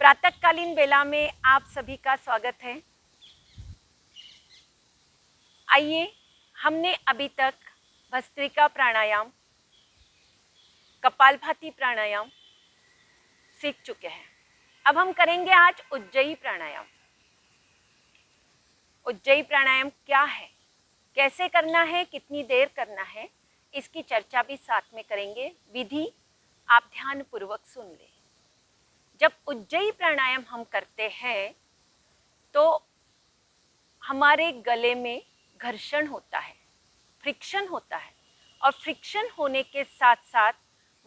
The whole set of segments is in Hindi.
प्रातःकालीन बेला में आप सभी का स्वागत है। आइए, हमने अभी तक भस्त्रिका प्राणायाम, कपालभाति प्राणायाम सीख चुके हैं। अब हम करेंगे आज उज्जयी प्राणायाम। उज्जयी प्राणायाम क्या है, कैसे करना है, कितनी देर करना है, इसकी चर्चा भी साथ में करेंगे। विधि आप ध्यान पूर्वक सुन लें। जब उज्जयी प्राणायाम हम करते हैं तो हमारे गले में घर्षण होता है, फ्रिक्शन होता है, और फ्रिक्शन होने के साथ साथ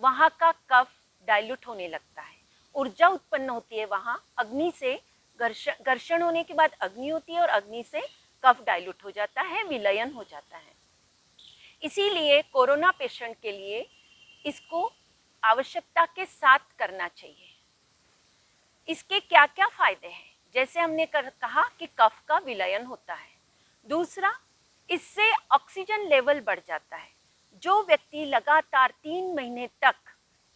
वहाँ का कफ डाइल्यूट होने लगता है, ऊर्जा उत्पन्न होती है। वहाँ अग्नि से घर्षण होने के बाद अग्नि होती है और अग्नि से कफ डाइल्यूट हो जाता है, विलयन हो जाता है। इसीलिए कोरोना पेशेंट के लिए इसको आवश्यकता के साथ करना चाहिए। इसके क्या क्या फायदे हैं? जैसे हमने कहा कि कफ का विलयन होता है। दूसरा, इससे ऑक्सीजन लेवल बढ़ जाता है। जो व्यक्ति लगातार 3 महीने तक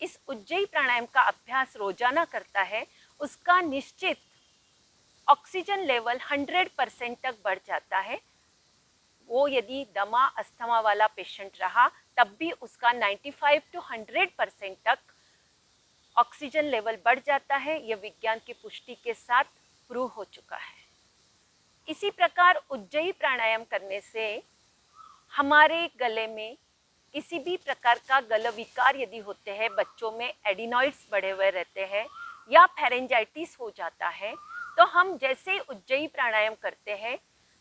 इस उज्जयी प्राणायाम का अभ्यास रोजाना करता है, उसका निश्चित ऑक्सीजन लेवल 100% तक बढ़ जाता है। वो यदि दमा अस्थमा वाला पेशेंट रहा तब भी उसका 95 to 100% तक ऑक्सीजन लेवल बढ़ जाता है। यह विज्ञान की पुष्टि के साथ प्रूव हो चुका है। इसी प्रकार उज्जयी प्राणायाम करने से हमारे गले में किसी भी प्रकार का गला विकार यदि होते हैं, बच्चों में एडिनॉइड्स बढ़े हुए रहते हैं या फेरेंजाइटिस हो जाता है, तो हम जैसे उज्जयी प्राणायाम करते हैं,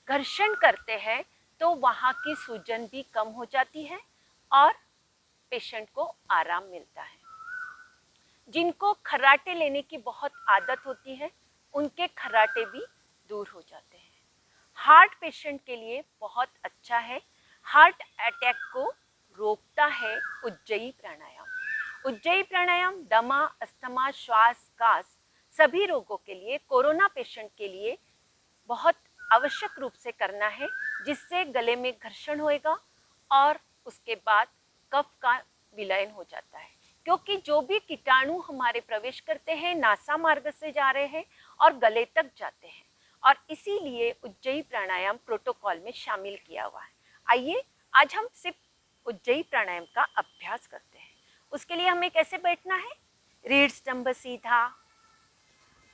घर्षण करते हैं, तो वहाँ की सूजन भी कम हो जाती है और पेशेंट को आराम मिलता है। जिनको खर्राटे लेने की बहुत आदत होती है, उनके खर्राटे भी दूर हो जाते हैं। हार्ट पेशेंट के लिए बहुत अच्छा है, हार्ट अटैक को रोकता है उज्जयी प्राणायाम। उज्जयी प्राणायाम दमा, अस्थमा, श्वास, कास सभी रोगों के लिए, कोरोना पेशेंट के लिए बहुत आवश्यक रूप से करना है, जिससे गले में घर्षण होएगा और उसके बाद कफ का विलयन हो जाता है। क्योंकि जो भी कीटाणु हमारे प्रवेश करते हैं, नासा मार्ग से जा रहे हैं और गले तक जाते हैं, और इसीलिए उज्जयी प्राणायाम प्रोटोकॉल में शामिल किया हुआ है। आइए, आज हम सिर्फ उज्जयी प्राणायाम का अभ्यास करते हैं। उसके लिए हमें कैसे बैठना है? रीढ़ स्तंभ सीधा,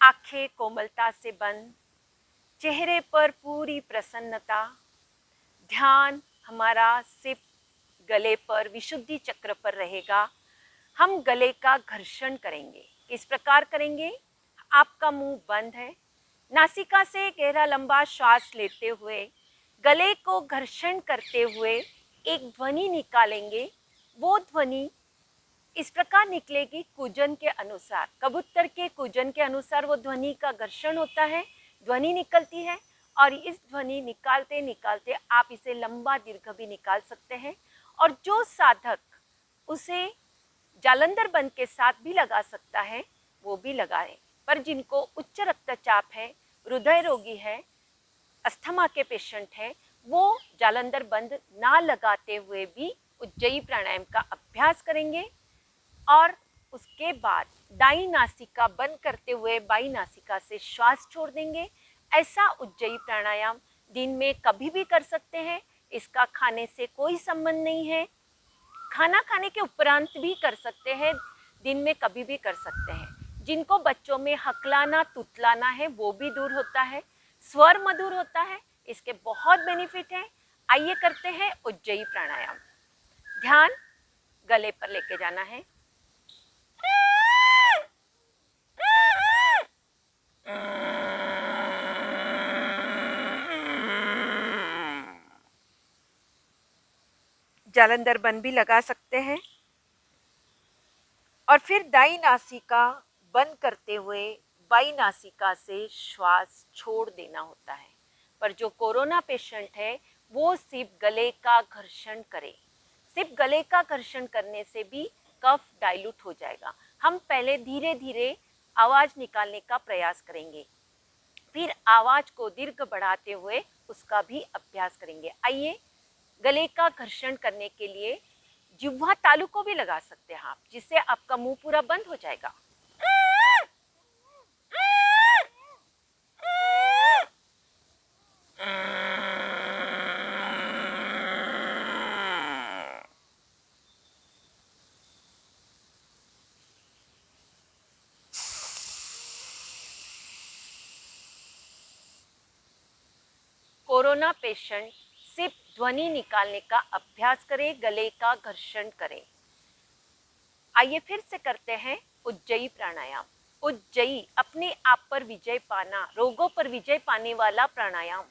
आंखें कोमलता से बंद, चेहरे पर पूरी प्रसन्नता, ध्यान हमारा सिर्फ गले पर, विशुद्धि चक्र पर रहेगा। हम गले का घर्षण करेंगे। किस प्रकार करेंगे? आपका मुंह बंद है, नासिका से गहरा लंबा श्वास लेते हुए गले को घर्षण करते हुए एक ध्वनि निकालेंगे। वो ध्वनि इस प्रकार निकलेगी कूजन के अनुसार, कबूतर के कूजन के अनुसार वो ध्वनि का घर्षण होता है, ध्वनि निकलती है। और इस ध्वनि निकालते निकालते आप इसे लंबा दीर्घ भी निकाल सकते हैं। और जो साधक उसे जालंधर बंद के साथ भी लगा सकता है, वो भी लगाए। पर जिनको उच्च रक्तचाप है, हृदय रोगी है, अस्थमा के पेशेंट है, वो जालंधर बंद ना लगाते हुए भी उज्जयी प्राणायाम का अभ्यास करेंगे। और उसके बाद दाई नासिका बंद करते हुए बाई नासिका से श्वास छोड़ देंगे। ऐसा उज्जयी प्राणायाम दिन में कभी भी कर सकते हैं। इसका खाने से कोई संबंध नहीं है। खाना खाने के उपरांत भी कर सकते हैं, दिन में कभी भी कर सकते हैं। जिनको बच्चों में हकलाना, तुतलाना है, वो भी दूर होता है, स्वर मधुर होता है। इसके बहुत बेनिफिट हैं। आइए करते हैं उज्जयी प्राणायाम। ध्यान गले पर लेके जाना है। जालंधर बंद भी लगा सकते हैं। और फिर दाई नासिका बंद करते हुए बाई नासिका से श्वास छोड़ देना होता है। पर जो कोरोना पेशेंट है, वो सिर्फ गले का घर्षण करे। सिर्फ गले का घर्षण करने से भी कफ डाइल्यूट हो जाएगा। हम पहले धीरे धीरे आवाज निकालने का प्रयास करेंगे, फिर आवाज को दीर्घ बढ़ाते हुए उसका भी अभ्यास करेंगे। आइए, गले का घर्षण करने के लिए जिह्वा तालु को भी लगा सकते हैं आप, जिससे आपका मुंह पूरा बंद हो जाएगा। कोरोना पेशेंट सिर्फ ध्वनि निकालने का अभ्यास करे, गले का घर्षण करे। आइए फिर से करते हैं उज्जयी प्राणायाम। उज्जयी अपने आप पर विजय पाना, रोगों पर विजय पाने वाला प्राणायाम।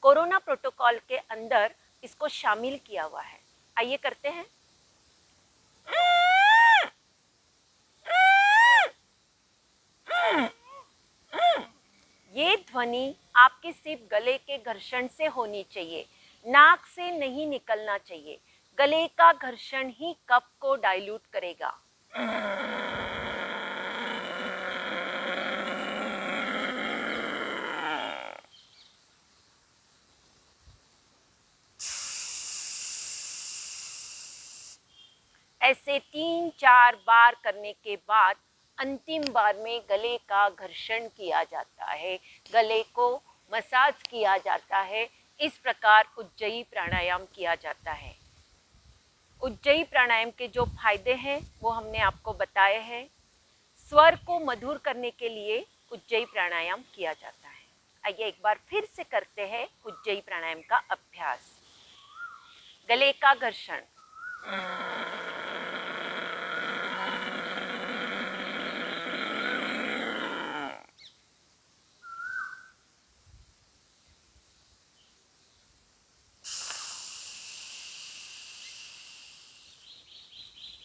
कोरोना प्रोटोकॉल के अंदर इसको शामिल किया हुआ है। आइए करते हैं। ये ध्वनि आपके सिर्फ गले के घर्षण से होनी चाहिए, नाक से नहीं निकलना चाहिए। गले का घर्षण ही कफ को डाइल्यूट करेगा। ऐसे 3-4 बार करने के बाद अंतिम बार में गले का घर्षण किया जाता है, गले को मसाज किया जाता है। इस प्रकार उज्जयी प्राणायाम किया जाता है। उज्जयी प्राणायाम के जो फायदे हैं वो हमने आपको बताए हैं। स्वर को मधुर करने के लिए उज्जयी प्राणायाम किया जाता है। आइए एक बार फिर से करते हैं उज्जयी प्राणायाम का अभ्यास। गले का घर्षण,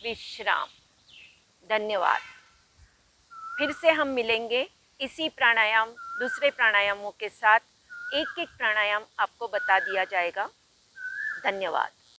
विश्राम। धन्यवाद। फिर से हम मिलेंगे इसी प्राणायाम, दूसरे प्राणायामों के साथ। एक एक प्राणायाम आपको बता दिया जाएगा। धन्यवाद।